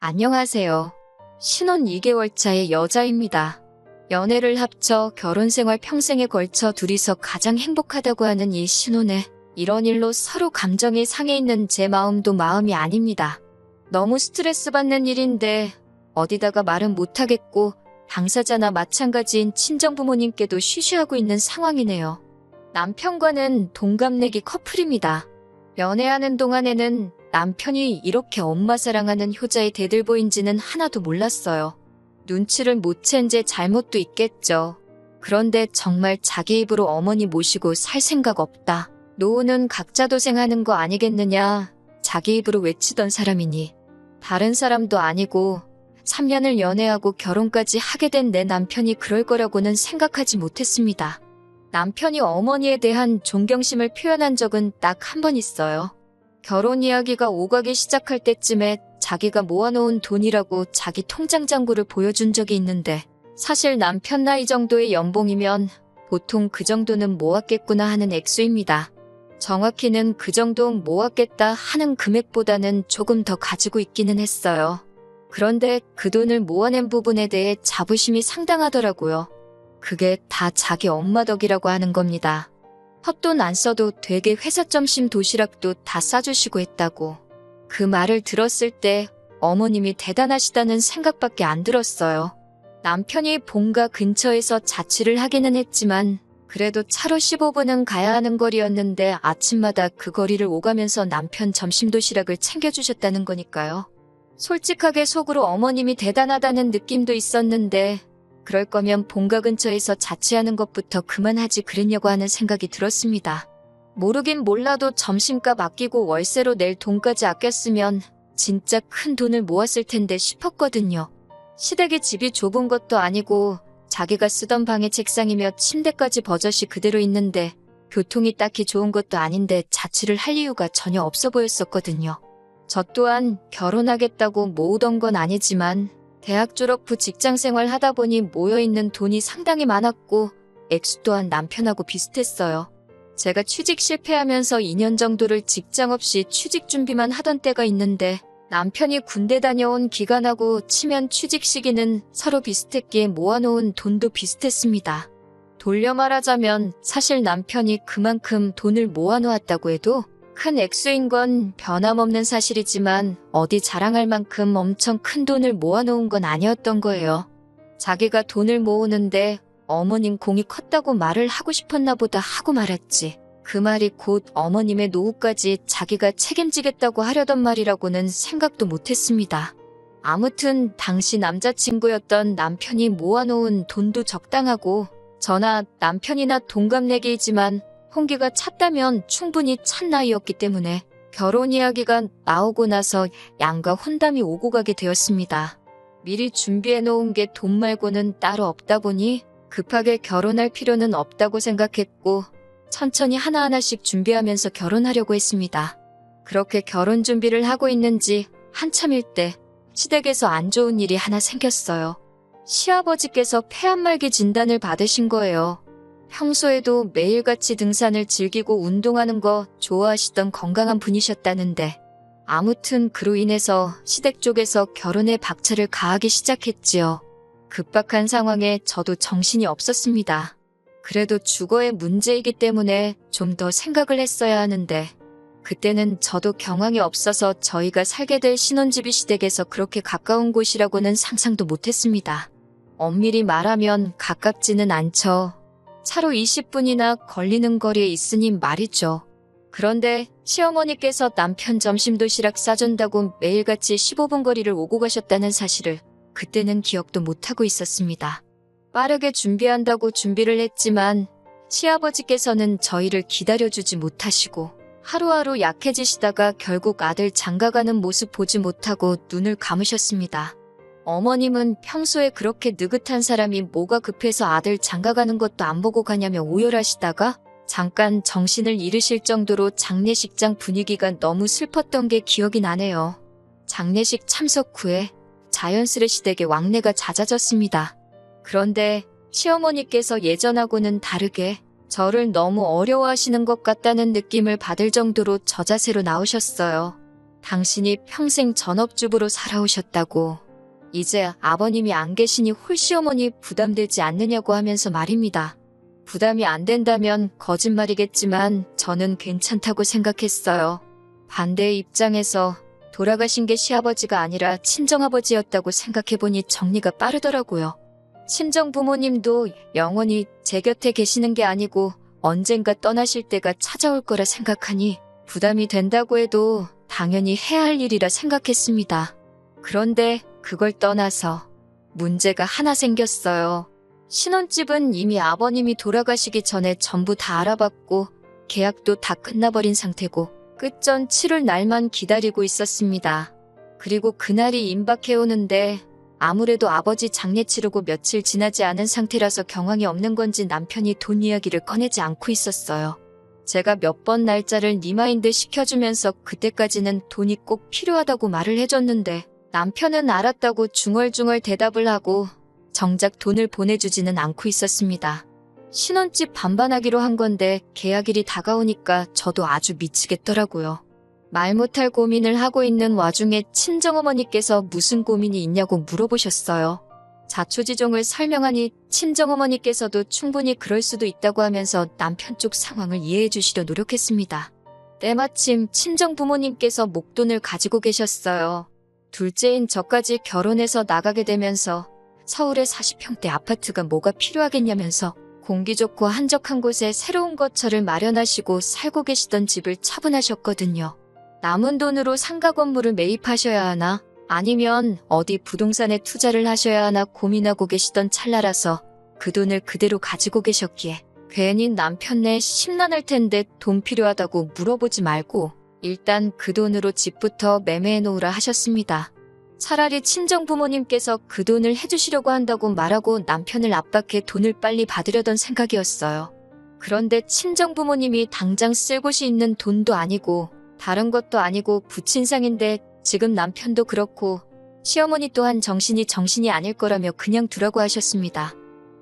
안녕하세요. 신혼 2개월 차의 여자입니다. 연애를 합쳐 결혼 생활 평생에 걸쳐 둘이서 가장 행복하다고 하는 이 신혼에 이런 일로 서로 감정이 상해 있는 제 마음도 마음이 아닙니다. 너무 스트레스 받는 일인데 어디다가 말은 못하겠고 당사자나 마찬가지인 친정부모님께도 쉬쉬하고 있는 상황이네요. 남편과는 동갑내기 커플입니다. 연애하는 동안에는 남편이 이렇게 엄마 사랑하는 효자의 대들보인지는 하나도 몰랐어요. 눈치를 못 챈 제 잘못도 있겠죠. 그런데 정말 자기 입으로 어머니 모시고 살 생각 없다. 노후는 각자 도생하는 거 아니겠느냐. 자기 입으로 외치던 사람이니. 다른 사람도 아니고 3년을 연애하고 결혼까지 하게 된 내 남편이 그럴 거라고는 생각하지 못했습니다. 남편이 어머니에 대한 존경심을 표현한 적은 딱 한 번 있어요. 결혼 이야기가 오가기 시작할 때쯤에 자기가 모아놓은 돈이라고 자기 통장 잔고를 보여준 적이 있는데 사실 남편 나이 정도의 연봉이면 보통 그 정도는 모았겠구나 하는 액수입니다. 정확히는 그 정도 모았겠다 하는 금액보다는 조금 더 가지고 있기는 했어요. 그런데 그 돈을 모아낸 부분에 대해 자부심이 상당하더라고요. 그게 다 자기 엄마 덕이라고 하는 겁니다. 헛돈 안 써도 되게 회사 점심 도시락도 다 싸주시고 했다고. 그 말을 들었을 때 어머님이 대단하시다는 생각밖에 안 들었어요. 남편이 본가 근처에서 자취를 하기는 했지만 그래도 차로 15분은 가야 하는 거리였는데 아침마다 그 거리를 오가면서 남편 점심 도시락을 챙겨주셨다는 거니까요. 솔직하게 속으로 어머님이 대단하다는 느낌도 있었는데 그럴 거면 본가 근처에서 자취하는 것부터 그만하지 그랬냐고 하는 생각이 들었습니다. 모르긴 몰라도 점심값 아끼고 월세로 낼 돈까지 아꼈으면 진짜 큰 돈을 모았을 텐데 싶었거든요. 시댁이 집이 좁은 것도 아니고 자기가 쓰던 방의 책상이며 침대까지 버젓이 그대로 있는데 교통이 딱히 좋은 것도 아닌데 자취를 할 이유가 전혀 없어 보였었거든요. 저 또한 결혼하겠다고 모으던 건 아니지만 대학 졸업 후 직장 생활 하다 보니 모여있는 돈이 상당히 많았고 액수 또한 남편하고 비슷했어요. 제가 취직 실패하면서 2년 정도를 직장 없이 취직 준비만 하던 때가 있는데 남편이 군대 다녀온 기간하고 치면 취직 시기는 서로 비슷했기에 모아놓은 돈도 비슷했습니다. 돌려 말하자면 사실 남편이 그만큼 돈을 모아놓았다고 해도 큰 액수인 건 변함없는 사실이지만 어디 자랑할 만큼 엄청 큰 돈을 모아놓은 건 아니었던 거예요. 자기가 돈을 모으는데 어머님 공이 컸다고 말을 하고 싶었나 보다 하고 말았지. 그 말이 곧 어머님의 노후까지 자기가 책임지겠다고 하려던 말이라고는 생각도 못했습니다. 아무튼 당시 남자친구였던 남편이 모아놓은 돈도 적당하고 저나 남편이나 동갑내기이지만 홍기가 찼다면 충분히 찬 나이였기 때문에 결혼 이야기가 나오고 나서 양가 혼담이 오고 가게 되었습니다. 미리 준비해 놓은 게 돈 말고는 따로 없다 보니 급하게 결혼할 필요는 없다고 생각했고 천천히 하나하나씩 준비하면서 결혼하려고 했습니다. 그렇게 결혼 준비를 하고 있는지 한참일 때 시댁에서 안 좋은 일이 하나 생겼어요. 시아버지께서 폐암말기 진단을 받으신 거예요. 평소에도 매일같이 등산을 즐기고 운동하는 거 좋아하시던 건강한 분이셨다는데 아무튼 그로 인해서 시댁 쪽에서 결혼에 박차를 가하기 시작했지요. 급박한 상황에 저도 정신이 없었습니다. 그래도 주거의 문제이기 때문에 좀 더 생각을 했어야 하는데 그때는 저도 경황이 없어서 저희가 살게 될 신혼집이 시댁에서 그렇게 가까운 곳이라고는 상상도 못했습니다. 엄밀히 말하면 가깝지는 않죠. 차로 20분이나 걸리는 거리에 있으니 말이죠. 그런데 시어머니께서 남편 점심 도시락 싸준다고 매일같이 15분 거리를 오고 가셨다는 사실을 그때는 기억도 못하고 있었습니다. 빠르게 준비한다고 준비를 했지만 시아버지께서는 저희를 기다려주지 못하시고 하루하루 약해지시다가 결국 아들 장가가는 모습 보지 못하고 눈을 감으셨습니다. 어머님은 평소에 그렇게 느긋한 사람이 뭐가 급해서 아들 장가가는 것도 안 보고 가냐며 오열하시다가 잠깐 정신을 잃으실 정도로 장례식장 분위기가 너무 슬펐던 게 기억이 나네요. 장례식 참석 후에 자연스레 시댁에 왕래가 잦아졌습니다. 그런데 시어머니께서 예전하고는 다르게 저를 너무 어려워하시는 것 같다는 느낌을 받을 정도로 저자세로 나오셨어요. 당신이 평생 전업주부로 살아오셨다고. 이제 아버님이 안 계시니 홀시어머니 부담되지 않느냐고 하면서 말입니다. 부담이 안 된다면 거짓말이겠지만 저는 괜찮다고 생각했어요. 반대의 입장에서 돌아가신 게 시아버지가 아니라 친정아버지였다고 생각해보니 정리가 빠르더라고요. 친정부모님도 영원히 제 곁에 계시는 게 아니고 언젠가 떠나실 때가 찾아올 거라 생각하니 부담이 된다고 해도 당연히 해야 할 일이라 생각했습니다. 그런데 그걸 떠나서 문제가 하나 생겼어요. 신혼집은 이미 아버님이 돌아가시기 전에 전부 다 알아봤고 계약도 다 끝나버린 상태고 끝전 치를 날만 기다리고 있었습니다. 그리고 그날이 임박해오는데 아무래도 아버지 장례 치르고 며칠 지나지 않은 상태라서 경황이 없는 건지 남편이 돈 이야기를 꺼내지 않고 있었어요. 제가 몇 번 날짜를 리마인드 시켜주면서 그때까지는 돈이 꼭 필요하다고 말을 해줬는데 남편은 알았다고 중얼중얼 대답을 하고 정작 돈을 보내주지는 않고 있었습니다. 신혼집 반반하기로 한 건데 계약일이 다가오니까 저도 아주 미치겠더라고요. 말 못할 고민을 하고 있는 와중에 친정어머니께서 무슨 고민이 있냐고 물어보셨어요. 자초지종을 설명하니 친정어머니께서도 충분히 그럴 수도 있다고 하면서 남편 쪽 상황을 이해해 주시려 노력했습니다. 때마침 친정부모님께서 목돈을 가지고 계셨어요. 둘째인 저까지 결혼해서 나가게 되면서 서울에 40평대 아파트가 뭐가 필요하겠냐면서 공기 좋고 한적한 곳에 새로운 거처를 마련하시고 살고 계시던 집을 처분하셨거든요. 남은 돈으로 상가 건물을 매입하셔야 하나 아니면 어디 부동산에 투자를 하셔야 하나 고민하고 계시던 찰나라서 그 돈을 그대로 가지고 계셨기에 괜히 남편네 심란할 텐데 돈 필요하다고 물어보지 말고 일단 그 돈으로 집부터 매매해 놓으라 하셨습니다. 차라리 친정부모님께서 그 돈을 해주시려고 한다고 말하고 남편을 압박해 돈을 빨리 받으려던 생각이었어요. 그런데 친정부모님이 당장 쓸 곳이 있는 돈도 아니고 다른 것도 아니고 부친상인데 지금 남편도 그렇고 시어머니 또한 정신이 아닐 거라며 그냥 두라고 하셨습니다.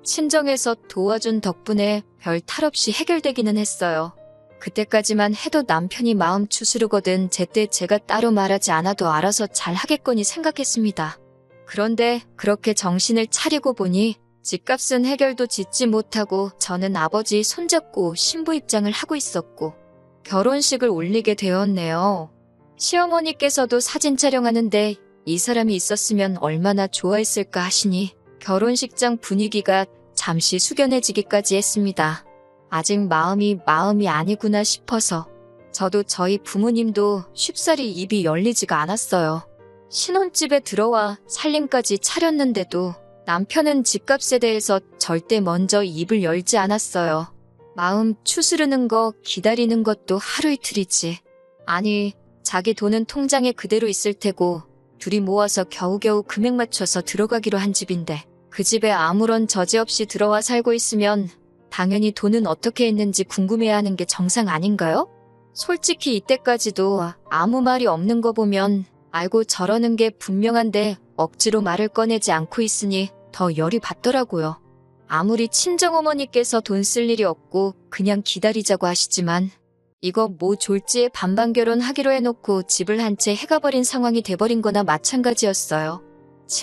친정에서 도와준 덕분에 별 탈 없이 해결되기는 했어요. 그때까지만 해도 남편이 마음 추스르거든 제때 제가 따로 말하지 않아도 알아서 잘 하겠거니 생각했습니다. 그런데 그렇게 정신을 차리고 보니 집값은 해결도 짓지 못하고 저는 아버지 손잡고 신부 입장을 하고 있었고 결혼식을 올리게 되었네요. 시어머니께서도 사진 촬영하는데 이 사람이 있었으면 얼마나 좋아했을까 하시니 결혼식장 분위기가 잠시 숙연해지기까지 했습니다. 아직 마음이 아니구나 싶어서 저도 저희 부모님도 쉽사리 입이 열리지가 않았어요. 신혼집에 들어와 살림까지 차렸는데도 남편은 집값에 대해서 절대 먼저 입을 열지 않았어요. 마음 추스르는 거 기다리는 것도 하루 이틀이지. 아니 자기 돈은 통장에 그대로 있을 테고 둘이 모아서 겨우겨우 금액 맞춰서 들어가기로 한 집인데 그 집에 아무런 저지 없이 들어와 살고 있으면 당연히 돈은 어떻게 했는지 궁금해하는 게 정상 아닌가요? 솔직히 이때까지도 아무 말이 없는 거 보면 알고 저러는 게 분명한데 억지로 말을 꺼내지 않고 있으니 더 열이 받더라고요. 아무리 친정어머니께서 돈 쓸 일이 없고 그냥 기다리자고 하시지만 이거 뭐 졸지에 반반 결혼하기로 해놓고 집을 한 채 해가버린 상황이 돼버린 거나 마찬가지였어요.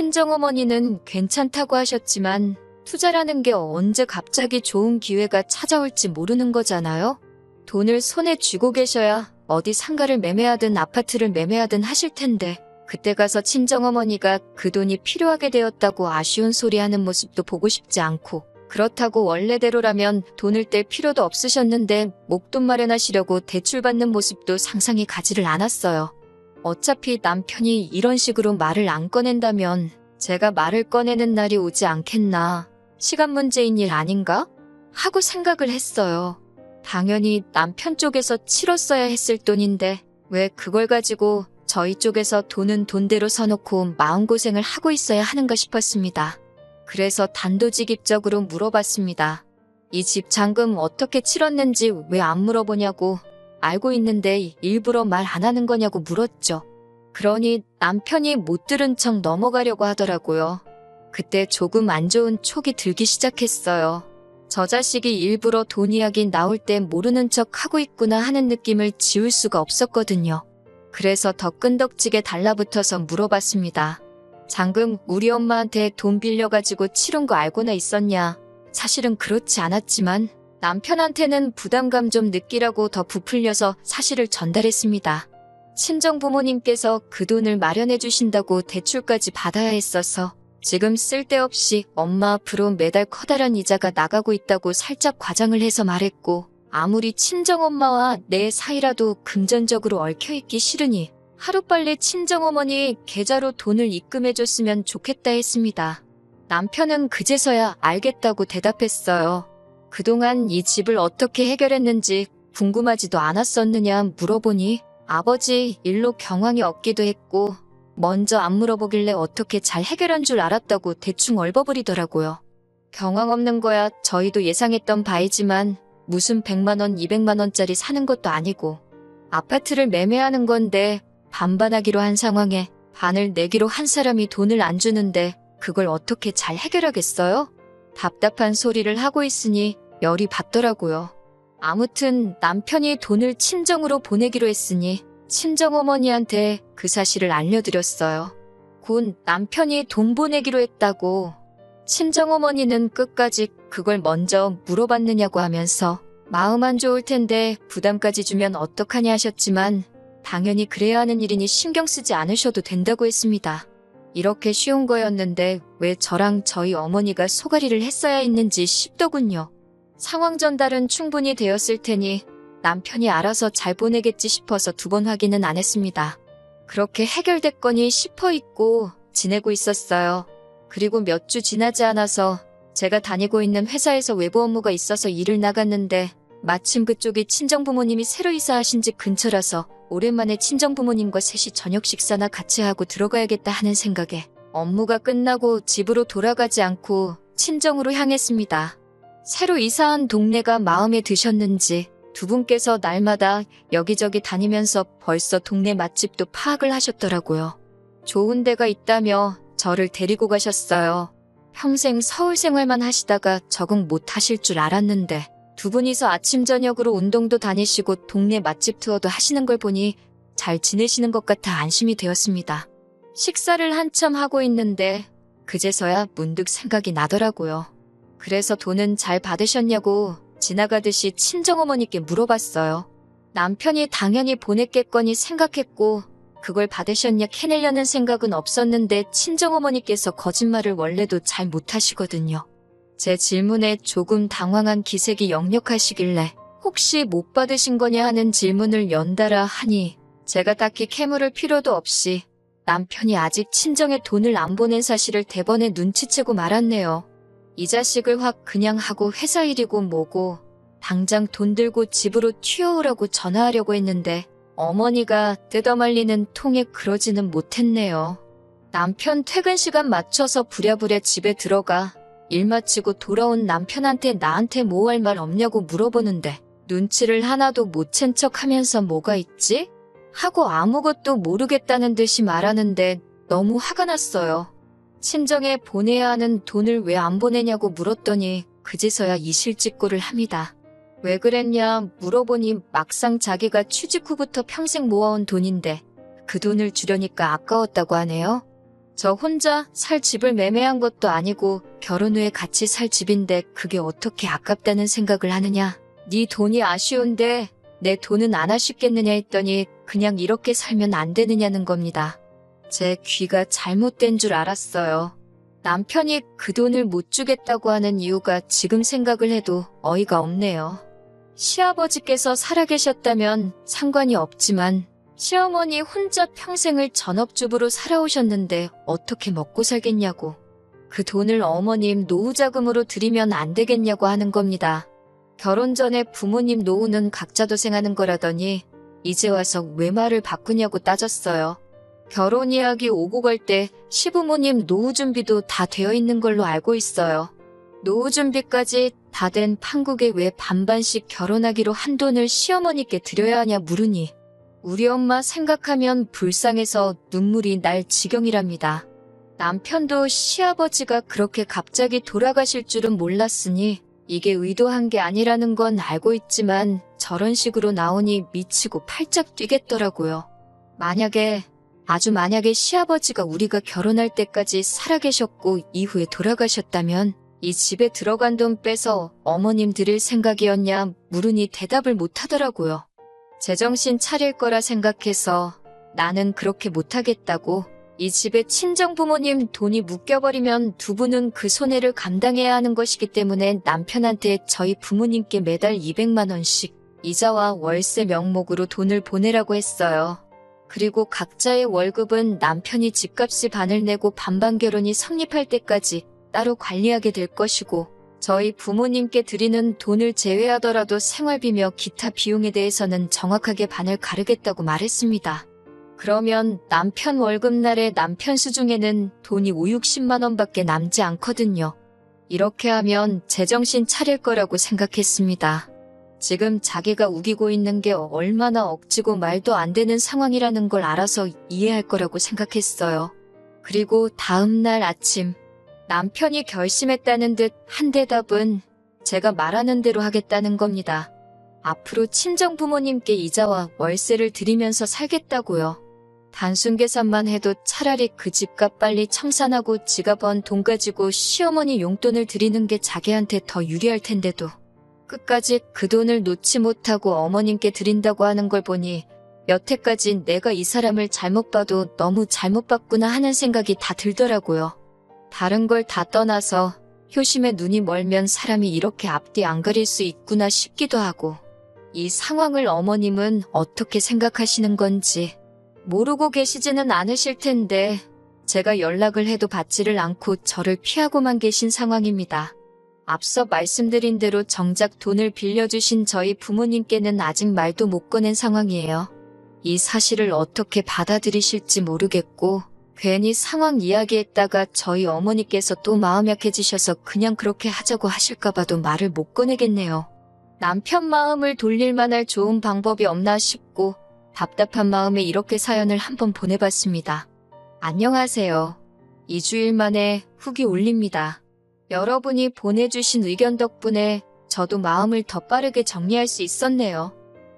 친정어머니는 괜찮다고 하셨지만 투자라는 게 언제 갑자기 좋은 기회가 찾아올지 모르는 거잖아요. 돈을 손에 쥐고 계셔야 어디 상가를 매매하든 아파트를 매매하든 하실 텐데 그때 가서 친정어머니가 그 돈이 필요하게 되었다고 아쉬운 소리 하는 모습도 보고 싶지 않고 그렇다고 원래대로라면 돈을 뗄 필요도 없으셨는데 목돈 마련하시려고 대출받는 모습도 상상이 가지를 않았어요. 어차피 남편이 이런 식으로 말을 안 꺼낸다면 제가 말을 꺼내는 날이 오지 않겠나. 시간 문제인 일 아닌가? 하고 생각을 했어요. 당연히 남편 쪽에서 치렀어야 했을 돈인데 왜 그걸 가지고 저희 쪽에서 돈은 돈대로 서놓고 마음고생을 하고 있어야 하는가 싶었습니다. 그래서 단도직입적으로 물어봤습니다. 이 집 잔금 어떻게 치렀는지 왜 안 물어보냐고 알고 있는데 일부러 말 안 하는 거냐고 물었죠. 그러니 남편이 못 들은 척 넘어가려고 하더라고요. 그때 조금 안 좋은 촉이 들기 시작했어요. 저 자식이 일부러 돈 이야기 나올 때 모르는 척 하고 있구나 하는 느낌을 지울 수가 없었거든요. 그래서 더 끈덕지게 달라붙어서 물어봤습니다. 장금 우리 엄마한테 돈 빌려가지고 치른 거 알고나 있었냐? 사실은 그렇지 않았지만 남편한테는 부담감 좀 느끼라고 더 부풀려서 사실을 전달했습니다. 친정 부모님께서 그 돈을 마련해 주신다고 대출까지 받아야 했어서 지금 쓸데없이 엄마 앞으로 매달 커다란 이자가 나가고 있다고 살짝 과장을 해서 말했고, 아무리 친정엄마와 내 사이라도 금전적으로 얽혀있기 싫으니 하루빨리 친정어머니 계좌로 돈을 입금해줬으면 좋겠다 했습니다. 남편은 그제서야 알겠다고 대답했어요. 그동안 이 집을 어떻게 해결했는지 궁금하지도 않았었느냐 물어보니 아버지 일로 경황이 없기도 했고 먼저 안 물어보길래 어떻게 잘 해결한 줄 알았다고 대충 얼버무리더라고요. 경황 없는 거야 저희도 예상했던 바이지만 무슨 100만 원, 200만 원짜리 사는 것도 아니고 아파트를 매매하는 건데 반반하기로 한 상황에 반을 내기로 한 사람이 돈을 안 주는데 그걸 어떻게 잘 해결하겠어요? 답답한 소리를 하고 있으니 열이 받더라고요. 아무튼 남편이 돈을 친정으로 보내기로 했으니 친정어머니한테 그 사실을 알려드렸어요. 곧 남편이 돈 보내기로 했다고. 친정어머니는 끝까지 그걸 먼저 물어봤느냐고 하면서 마음 안 좋을 텐데 부담까지 주면 어떡하냐 하셨지만 당연히 그래야 하는 일이니 신경 쓰지 않으셔도 된다고 했습니다. 이렇게 쉬운 거였는데 왜 저랑 저희 어머니가 소가리를 했어야 했는지 싶더군요. 상황 전달은 충분히 되었을 테니 남편이 알아서 잘 보내겠지 싶어서 2번 확인은 안 했습니다. 그렇게 해결됐거니 싶어 있고 지내고 있었어요. 그리고 몇 주 지나지 않아서 제가 다니고 있는 회사에서 외부 업무가 있어서 일을 나갔는데 마침 그쪽이 친정부모님이 새로 이사하신 집 근처라서 오랜만에 친정부모님과 셋이 저녁 식사나 같이 하고 들어가야겠다 하는 생각에 업무가 끝나고 집으로 돌아가지 않고 친정으로 향했습니다. 새로 이사한 동네가 마음에 드셨는지 두 분께서 날마다 여기저기 다니면서 벌써 동네 맛집도 파악을 하셨더라고요. 좋은 데가 있다며 저를 데리고 가셨어요. 평생 서울 생활만 하시다가 적응 못 하실 줄 알았는데 두 분이서 아침 저녁으로 운동도 다니시고 동네 맛집 투어도 하시는 걸 보니 잘 지내시는 것 같아 안심이 되었습니다. 식사를 한참 하고 있는데 그제서야 문득 생각이 나더라고요. 그래서 돈은 잘 받으셨냐고 지나가듯이 친정어머니께 물어봤어요. 남편이 당연히 보냈겠거니 생각했고 그걸 받으셨냐 캐내려는 생각은 없었는데 친정어머니께서 거짓말을 원래도 잘 못하시거든요. 제 질문에 조금 당황한 기색이 역력하시길래 혹시 못 받으신 거냐 하는 질문을 연달아 하니 제가 딱히 캐물을 필요도 없이 남편이 아직 친정에 돈을 안 보낸 사실을 대번에 눈치채고 말았네요. 이 자식을 확 그냥 하고 회사 일이고 뭐고 당장 돈 들고 집으로 튀어오라고 전화하려고 했는데 어머니가 뜯어말리는 통에 그러지는 못했네요. 남편 퇴근 시간 맞춰서 부랴부랴 집에 들어가 일 마치고 돌아온 남편한테 나한테 뭐 할 말 없냐고 물어보는데 눈치를 하나도 못 챈 척 하면서 뭐가 있지? 하고 아무것도 모르겠다는 듯이 말하는데 너무 화가 났어요. 친정에 보내야 하는 돈을 왜 안 보내냐고 물었더니 그제서야 이실직고를 합니다. 왜 그랬냐 물어보니 막상 자기가 취직 후부터 평생 모아온 돈인데 그 돈을 주려니까 아까웠다고 하네요. 저 혼자 살 집을 매매한 것도 아니고 결혼 후에 같이 살 집인데 그게 어떻게 아깝다는 생각을 하느냐. 네 돈이 아쉬운데 내 돈은 안 아쉽겠느냐 했더니 그냥 이렇게 살면 안 되느냐는 겁니다. 제 귀가 잘못된 줄 알았어요. 남편이 그 돈을 못 주겠다고 하는 이유가 지금 생각을 해도 어이가 없네요. 시아버지께서 살아계셨다면 상관이 없지만 시어머니 혼자 평생을 전업주부로 살아오셨는데 어떻게 먹고 살겠냐고. 그 돈을 어머님 노후자금으로 드리면 안 되겠냐고 하는 겁니다. 결혼 전에 부모님 노후는 각자 도생하는 거라더니 이제 와서 왜 말을 바꾸냐고 따졌어요. 결혼 이야기 오고 갈 때 시부모님 노후 준비도 다 되어 있는 걸로 알고 있어요. 노후 준비까지 다 된 판국에 왜 반반씩 결혼하기로 한 돈을 시어머니께 드려야 하냐 물으니 우리 엄마 생각하면 불쌍해서 눈물이 날 지경이랍니다. 남편도 시아버지가 그렇게 갑자기 돌아가실 줄은 몰랐으니 이게 의도한 게 아니라는 건 알고 있지만 저런 식으로 나오니 미치고 팔짝 뛰겠더라고요. 만약에 시아버지가 우리가 결혼할 때까지 살아계셨고 이후에 돌아가셨다면 이 집에 들어간 돈 빼서 어머님 드릴 생각이었냐 물으니 대답을 못하더라고요. 제정신 차릴 거라 생각해서 나는 그렇게 못하겠다고, 이 집에 친정부모님 돈이 묶여버리면 두 분은 그 손해를 감당해야 하는 것이기 때문에 남편한테 저희 부모님께 매달 200만 원씩 이자와 월세 명목으로 돈을 보내라고 했어요. 그리고 각자의 월급은 남편이 집값이 반을 내고 반반 결혼이 성립할 때까지 따로 관리하게 될 것이고, 저희 부모님께 드리는 돈을 제외하더라도 생활비며 기타 비용에 대해서는 정확하게 반을 가르겠다고 말했습니다. 그러면 남편 월급날에 남편 수중에는 돈이 5, 60만 원밖에 남지 않거든요. 이렇게 하면 제정신 차릴 거라고 생각했습니다. 지금 자기가 우기고 있는 게 얼마나 억지고 말도 안 되는 상황이라는 걸 알아서 이해할 거라고 생각했어요. 그리고 다음 날 아침, 남편이 결심했다는 듯 한 대답은 제가 말하는 대로 하겠다는 겁니다. 앞으로 친정부모님께 이자와 월세를 드리면서 살겠다고요. 단순 계산만 해도 차라리 그 집값 빨리 청산하고 지가 번 돈 가지고 시어머니 용돈을 드리는 게 자기한테 더 유리할 텐데도 끝까지 그 돈을 놓지 못하고 어머님께 드린다고 하는 걸 보니 여태까지 내가 이 사람을 잘못 봐도 너무 잘못 봤구나 하는 생각이 다 들더라고요. 다른 걸 다 떠나서 효심에 눈이 멀면 사람이 이렇게 앞뒤 안 가릴 수 있구나 싶기도 하고, 이 상황을 어머님은 어떻게 생각하시는 건지 모르고 계시지는 않으실 텐데 제가 연락을 해도 받지를 않고 저를 피하고만 계신 상황입니다. 앞서 말씀드린 대로 정작 돈을 빌려주신 저희 부모님께는 아직 말도 못 꺼낸 상황이에요. 이 사실을 어떻게 받아들이실지 모르겠고, 괜히 상황 이야기했다가 저희 어머니께서 또 마음 약해지셔서 그냥 그렇게 하자고 하실까봐도 말을 못 꺼내겠네요. 남편 마음을 돌릴 만할 좋은 방법이 없나 싶고 답답한 마음에 이렇게 사연을 한번 보내봤습니다. 안녕하세요. 2주일 만에 후기 올립니다. 여러분이 보내주신 의견 덕분에 저도 마음을 더 빠르게 정리할 수 있었네요.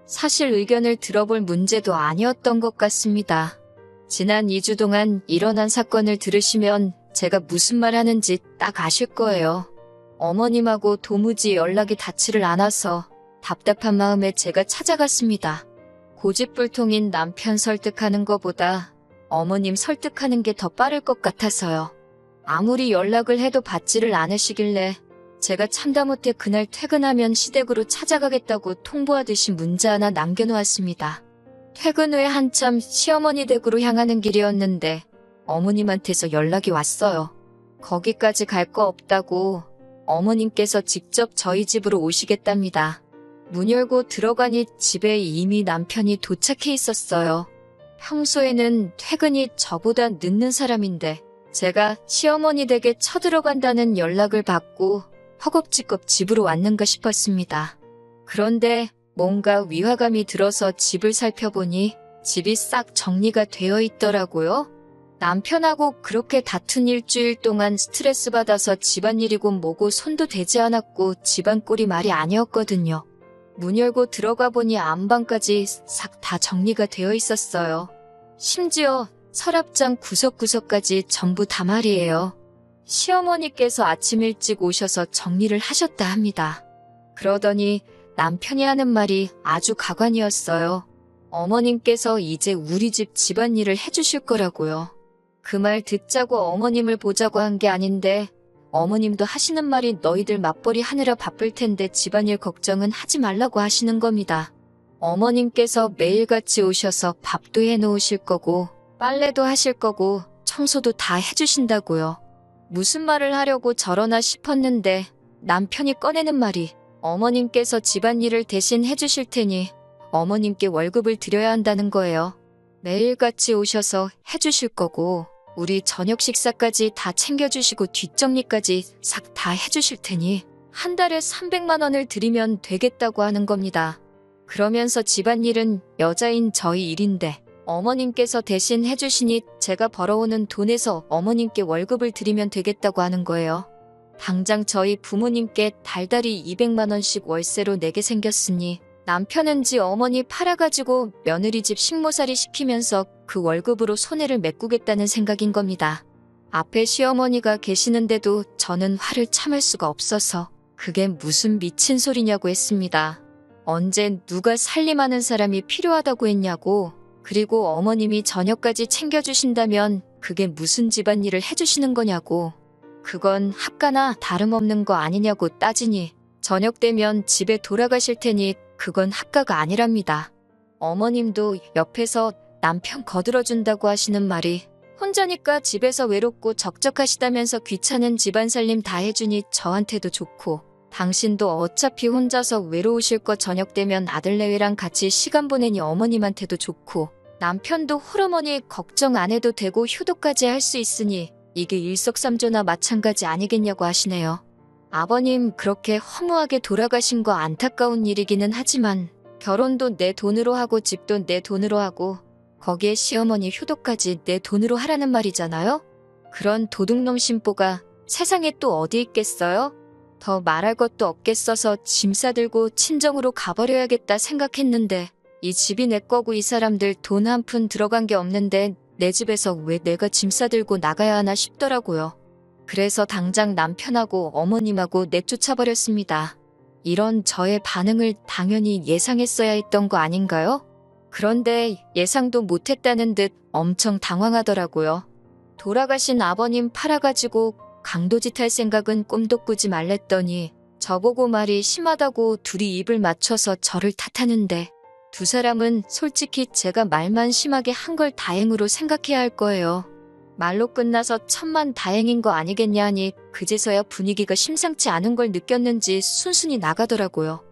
사실 의견을 들어볼 문제도 아니었던 것 같습니다. 지난 2주 동안 일어난 사건을 들으시면 제가 무슨 말 하는지 딱 아실 거예요. 어머님하고 도무지 연락이 닿지를 않아서 답답한 마음에 제가 찾아갔습니다. 고집불통인 남편 설득하는 것보다 어머님 설득하는 게 더 빠를 것 같아서요. 아무리 연락을 해도 받지를 않으시길래 제가 참다 못해 그날 퇴근하면 시댁으로 찾아가겠다고 통보하듯이 문자 하나 남겨놓았습니다. 퇴근 후에 한참 시어머니 댁으로 향하는 길이었는데 어머님한테서 연락이 왔어요. 거기까지 갈 거 없다고 어머님께서 직접 저희 집으로 오시겠답니다. 문 열고 들어가니 집에 이미 남편이 도착해 있었어요. 평소에는 퇴근이 저보다 늦는 사람인데 제가 시어머니 댁에 쳐들어간다는 연락을 받고 허겁지겁 집으로 왔는가 싶었습니다. 그런데 뭔가 위화감이 들어서 집을 살펴보니 집이 싹 정리가 되어 있더라고요. 남편하고 그렇게 다툰 일주일 동안 스트레스 받아서 집안일이고 뭐고 손도 대지 않았고 집안 꼴이 말이 아니었거든요. 문 열고 들어가 보니 안방까지 싹 다 정리가 되어 있었어요. 심지어 서랍장 구석구석까지 전부 다 말이에요. 시어머니께서 아침 일찍 오셔서 정리를 하셨다 합니다. 그러더니 남편이 하는 말이 아주 가관이었어요. 어머님께서 이제 우리 집 집안일을 해주실 거라고요. 그 말 듣자고 어머님을 보자고 한 게 아닌데 어머님도 하시는 말이 너희들 맞벌이 하느라 바쁠 텐데 집안일 걱정은 하지 말라고 하시는 겁니다. 어머님께서 매일같이 오셔서 밥도 해놓으실 거고 빨래도 하실 거고 청소도 다 해주신다고요. 무슨 말을 하려고 저러나 싶었는데 남편이 꺼내는 말이 어머님께서 집안일을 대신 해주실 테니 어머님께 월급을 드려야 한다는 거예요. 매일같이 오셔서 해주실 거고 우리 저녁 식사까지 다 챙겨주시고 뒷정리까지 싹 다 해주실 테니 한 달에 300만 원을 드리면 되겠다고 하는 겁니다. 그러면서 집안일은 여자인 저희 일인데 어머님께서 대신 해주시니 제가 벌어오는 돈에서 어머님께 월급을 드리면 되겠다고 하는 거예요. 당장 저희 부모님께 달달이 200만 원씩 월세로 내게 생겼으니 남편은 지 어머니 팔아가지고 며느리 집 식모살이 시키면서 그 월급으로 손해를 메꾸겠다는 생각인 겁니다. 앞에 시어머니가 계시는데도 저는 화를 참을 수가 없어서 그게 무슨 미친 소리냐고 했습니다. 언제 누가 살림하는 사람이 필요하다고 했냐고. 그리고 어머님이 저녁까지 챙겨주신다면 그게 무슨 집안일을 해주시는 거냐고. 그건 합가나 다름없는 거 아니냐고 따지니 저녁 되면 집에 돌아가실 테니 그건 합가가 아니랍니다. 어머님도 옆에서 남편 거들어준다고 하시는 말이 혼자니까 집에서 외롭고 적적하시다면서 귀찮은 집안 살림 다 해주니 저한테도 좋고 당신도 어차피 혼자서 외로우실 거 저녁 되면 아들내외랑 같이 시간 보내니 어머님한테도 좋고 남편도 홀어머니 걱정 안 해도 되고 효도까지 할 수 있으니 이게 일석삼조나 마찬가지 아니겠냐고 하시네요. 아버님 그렇게 허무하게 돌아가신 거 안타까운 일이기는 하지만 결혼도 내 돈으로 하고 집도 내 돈으로 하고 거기에 시어머니 효도까지 내 돈으로 하라는 말이잖아요? 그런 도둑놈 심보가 세상에 또 어디 있겠어요? 더 말할 것도 없겠어서 짐 싸들고 친정으로 가버려야겠다 생각했는데 이 집이 내 거고 이 사람들 돈 한 푼 들어간 게 없는데 내 집에서 왜 내가 짐 싸들고 나가야 하나 싶더라고요. 그래서 당장 남편하고 어머님하고 내쫓아버렸습니다. 이런 저의 반응을 당연히 예상했어야 했던 거 아닌가요? 그런데 예상도 못했다는 듯 엄청 당황하더라고요. 돌아가신 아버님 팔아가지고 강도짓 할 생각은 꿈도 꾸지 말랬더니 저보고 말이 심하다고 둘이 입을 맞춰서 저를 탓하는데 두 사람은 솔직히 제가 말만 심하게 한 걸 다행으로 생각해야 할 거예요. 말로 끝나서 천만 다행인 거 아니겠냐 하니 그제서야 분위기가 심상치 않은 걸 느꼈는지 순순히 나가더라고요.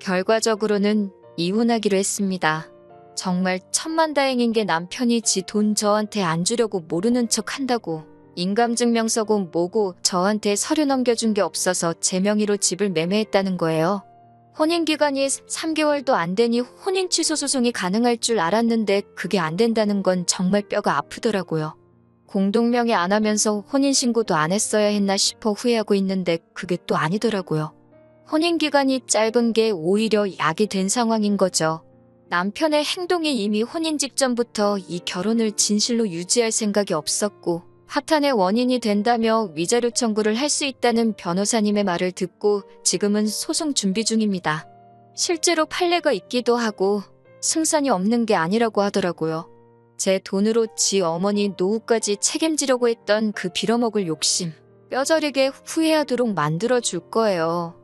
결과적으로는 이혼하기로 했습니다. 정말 천만다행인 게 남편이 지 돈 저한테 안 주려고 모르는 척 한다고 인감증명서고 뭐고 저한테 서류 넘겨준 게 없어서 제 명의로 집을 매매했다는 거예요. 혼인기간이 3개월도 안 되니 혼인 취소 소송이 가능할 줄 알았는데 그게 안 된다는 건 정말 뼈가 아프더라고요. 공동명의 안 하면서 혼인신고도 안 했어야 했나 싶어 후회하고 있는데 그게 또 아니더라고요. 혼인기간이 짧은 게 오히려 약이 된 상황인 거죠. 남편의 행동이 이미 혼인 직전부터 이 결혼을 진실로 유지할 생각이 없었고 파탄의 원인이 된다며 위자료 청구를 할 수 있다는 변호사님의 말을 듣고 지금은 소송 준비 중입니다. 실제로 판례가 있기도 하고 승산이 없는 게 아니라고 하더라고요. 제 돈으로 지 어머니 노후까지 책임지려고 했던 그 빌어먹을 욕심 뼈저리게 후회하도록 만들어줄 거예요.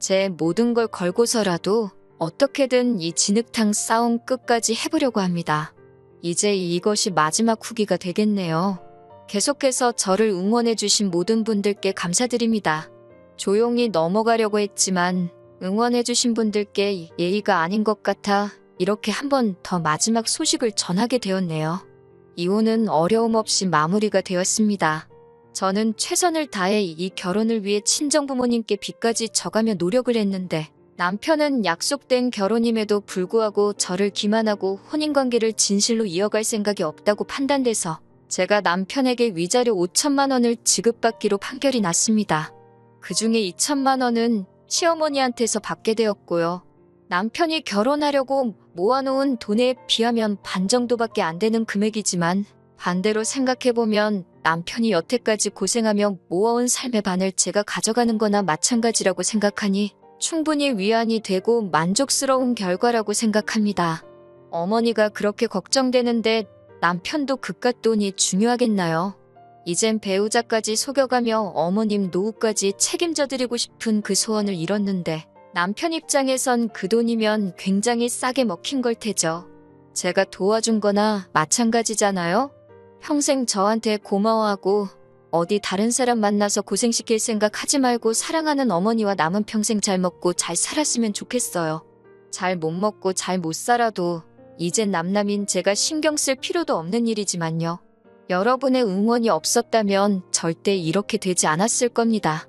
제 모든 걸 걸고서라도 어떻게든 이 진흙탕 싸움 끝까지 해보려고 합니다. 이제 이것이 마지막 후기가 되겠네요. 계속해서 저를 응원해주신 모든 분들께 감사드립니다. 조용히 넘어가려고 했지만 응원해주신 분들께 예의가 아닌 것 같아 이렇게 한 번 더 마지막 소식을 전하게 되었네요. 이혼은 어려움 없이 마무리가 되었습니다. 저는 최선을 다해 이 결혼을 위해 친정부모님께 빚까지 져가며 노력을 했는데 남편은 약속된 결혼임에도 불구하고 저를 기만하고 혼인관계를 진실로 이어갈 생각이 없다고 판단돼서 제가 남편에게 위자료 5천만 원을 지급받기로 판결이 났습니다. 그중에 2천만 원은 시어머니한테서 받게 되었고요. 남편이 결혼하려고 모아놓은 돈에 비하면 반 정도밖에 안 되는 금액이지만 반대로 생각해보면 남편이 여태까지 고생하며 모아온 삶의 반을 제가 가져가는 거나 마찬가지라고 생각하니 충분히 위안이 되고 만족스러운 결과라고 생각합니다. 어머니가 그렇게 걱정되는데 남편도 그깟 돈이 중요하겠나요? 이젠 배우자까지 속여가며 어머님 노후까지 책임져드리고 싶은 그 소원을 이뤘는데 남편 입장에선 그 돈이면 굉장히 싸게 먹힌 걸 테죠. 제가 도와준 거나 마찬가지잖아요? 평생 저한테 고마워하고 어디 다른 사람 만나서 고생시킬 생각 하지 말고 사랑하는 어머니와 남은 평생 잘 먹고 잘 살았으면 좋겠어요. 잘 못 먹고 잘 못 살아도 이젠 남남인 제가 신경 쓸 필요도 없는 일이지만요. 여러분의 응원이 없었다면 절대 이렇게 되지 않았을 겁니다.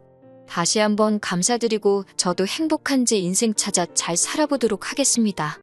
다시 한번 감사드리고 저도 행복한 제 인생 찾아 잘 살아보도록 하겠습니다.